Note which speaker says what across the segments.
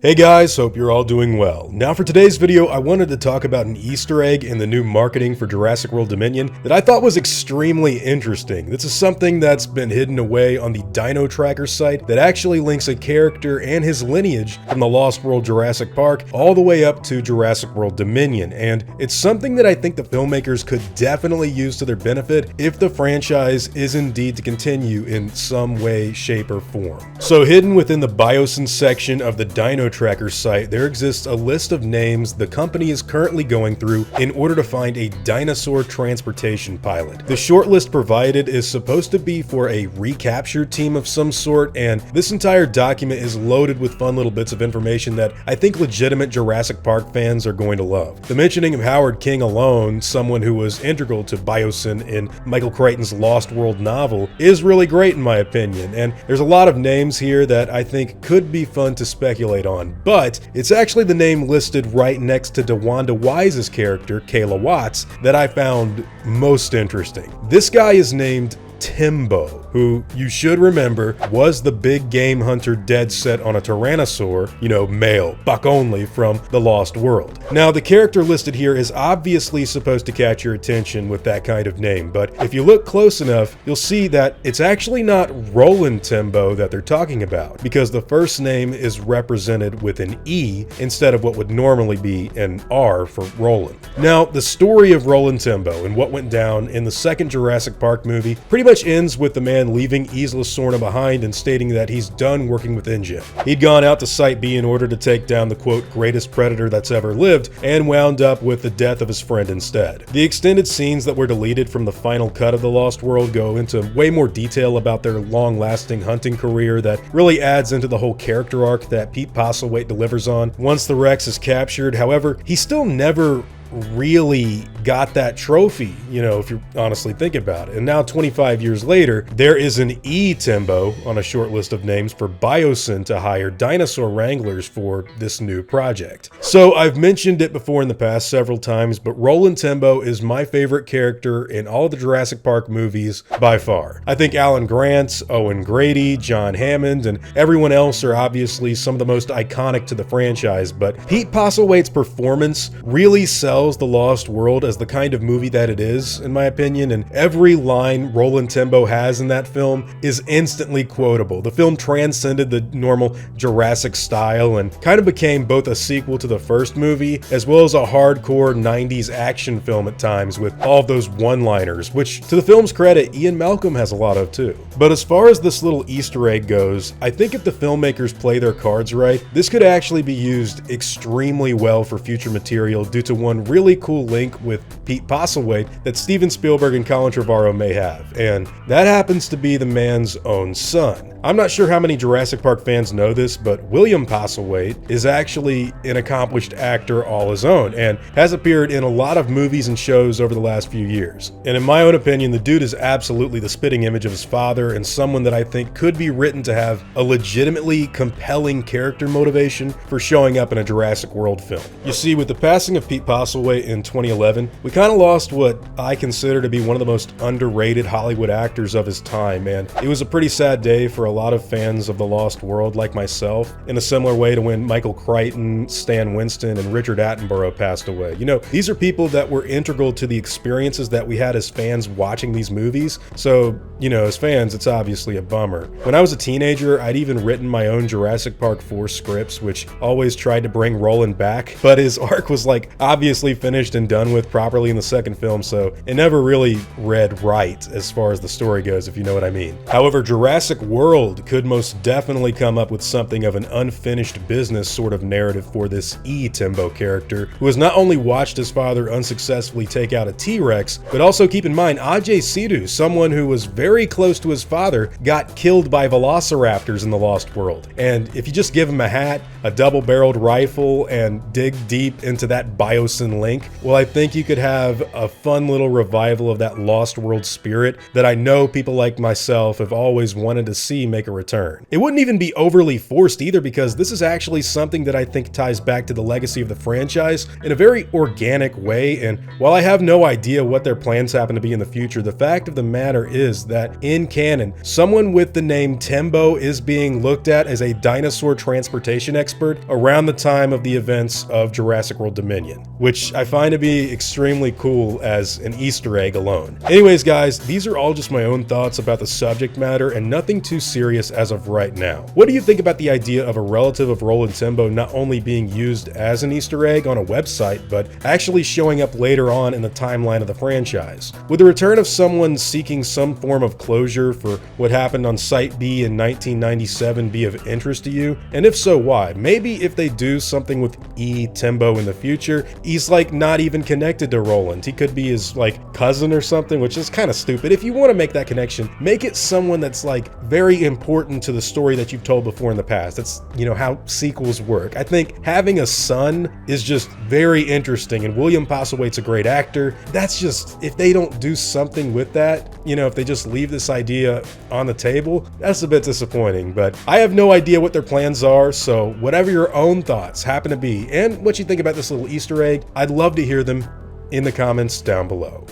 Speaker 1: Hey guys, hope you're all doing well. Now for today's video, I wanted to talk about an Easter egg in the new marketing for Jurassic World Dominion that I thought was extremely interesting. This is something that's been hidden away on the Dino Tracker site that actually links a character and his lineage from the Lost World Jurassic Park all the way up to Jurassic World Dominion, and it's something that I think the filmmakers could definitely use to their benefit if the franchise is indeed to continue in some way, shape, or form. So hidden within the Biosyn section of the Dino Tracker site, there exists a list of names the company is currently going through in order to find a dinosaur transportation pilot. The shortlist provided is supposed to be for a recapture team of some sort, and this entire document is loaded with fun little bits of information that I think legitimate Jurassic Park fans are going to love. The mentioning of Howard King alone, someone who was integral to Biosyn in Michael Crichton's Lost World novel, is really great in my opinion, and there's a lot of names here that I think could be fun to speculate on. But it's actually the name listed right next to DeWanda Wise's character, Kayla Watts, that I found most interesting. This guy is named TEMBO, who you should remember was the big game hunter dead set on a tyrannosaur, male, buck only from the Lost World. Now, the character listed here is obviously supposed to catch your attention with that kind of name, but if you look close enough, you'll see that it's actually not Roland TEMBO that they're talking about, because the first name is represented with an E instead of what would normally be an R for Roland. Now, the story of Roland TEMBO and what went down in the second Jurassic Park movie pretty much ends with the man leaving Isla Sorna behind and stating that he's done working with InGen. He'd gone out to Site B in order to take down the quote greatest predator that's ever lived, and wound up with the death of his friend instead. The extended scenes that were deleted from the final cut of The Lost World go into way more detail about their long-lasting hunting career that really adds into the whole character arc that Pete Postlethwaite delivers on once the Rex is captured. However, he still never really got that trophy, if you honestly think about it. And now 25 years later, there is an TEMBO on a short list of names for Biosyn to hire dinosaur wranglers for this new project. So I've mentioned it before in the past several times, but Roland TEMBO is my favorite character in all the Jurassic Park movies by far. I think Alan Grant, Owen Grady, John Hammond, and everyone else are obviously some of the most iconic to the franchise, but Pete Postlethwaite's performance really sells The Lost World as the kind of movie that it is, in my opinion, and every line Roland TEMBO has in that film is instantly quotable. The film transcended the normal Jurassic style and kind of became both a sequel to the first movie as well as a hardcore 90s action film at times with all of those one-liners, which to the film's credit, Ian Malcolm has a lot of too. But as far as this little Easter egg goes, I think if the filmmakers play their cards right, this could actually be used extremely well for future material due to one really cool link with Pete Postlethwaite that Steven Spielberg and Colin Trevorrow may have, and that happens to be the man's own son. I'm not sure how many Jurassic Park fans know this, but William Postlethwaite is actually an accomplished actor all his own and has appeared in a lot of movies and shows over the last few years. And in my own opinion, the dude is absolutely the spitting image of his father and someone that I think could be written to have a legitimately compelling character motivation for showing up in a Jurassic World film. You see, with the passing of Pete Postlethwaite in 2011, we kind of lost what I consider to be one of the most underrated Hollywood actors of his time, and it was a pretty sad day for a lot of fans of The Lost World like myself, in a similar way to when Michael Crichton, Stan Winston, and Richard Attenborough passed away. These are people that were integral to the experiences that we had as fans watching these movies, so, as fans, it's obviously a bummer. When I was a teenager, I'd even written my own Jurassic Park 4 scripts, which always tried to bring Roland back, but his arc was obviously finished and done with properly in the second film, so it never really read right as far as the story goes, if you know what I mean. However, Jurassic World could most definitely come up with something of an unfinished business sort of narrative for this TEMBO character, who has not only watched his father unsuccessfully take out a T-Rex, but also keep in mind Ajay Sidhu, someone who was very close to his father, got killed by velociraptors in The Lost World. And if you just give him a hat, a double-barreled rifle, and dig deep into that Biosyn link, well, I think you could have a fun little revival of that Lost World spirit that I know people like myself have always wanted to see possibly make a return. It wouldn't even be overly forced either, because this is actually something that I think ties back to the legacy of the franchise in a very organic way, and while I have no idea what their plans happen to be in the future, the fact of the matter is that in canon, someone with the name TEMBO is being looked at as a dinosaur transportation expert around the time of the events of Jurassic World Dominion, which I find to be extremely cool as an Easter egg alone. Anyways guys, these are all just my own thoughts about the subject matter and nothing too serious as of right now. What do you think about the idea of a relative of Roland TEMBO not only being used as an Easter egg on a website, but actually showing up later on in the timeline of the franchise? Would the return of someone seeking some form of closure for what happened on Site B in 1997 be of interest to you? And if so, why? Maybe if they do something with TEMBO in the future, he's like not even connected to Roland. He could be his like cousin or something, which is kind of stupid. If you want to make that connection, make it someone that's like very important to the story that you've told before in the past. That's, you know, how sequels work. I think having a son is just very interesting, and William Postlethwaite's a great actor. That's just, if they don't do something with that, you know, if they just leave this idea on the table, that's a bit disappointing. But I have no idea what their plans are, so whatever your own thoughts happen to be and what you think about this little Easter egg, I'd love to hear them in the comments down below.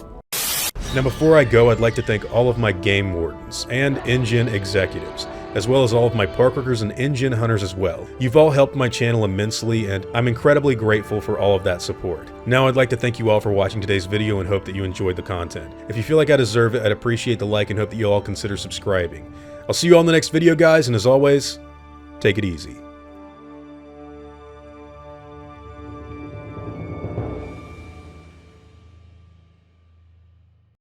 Speaker 1: Now before I go, I'd like to thank all of my game wardens and InGen executives, as well as all of my park workers and InGen hunters as well. You've all helped my channel immensely, and I'm incredibly grateful for all of that support. Now I'd like to thank you all for watching today's video and hope that you enjoyed the content. If you feel like I deserve it, I'd appreciate the like and hope that you all consider subscribing. I'll see you all in the next video guys, and as always, take it easy.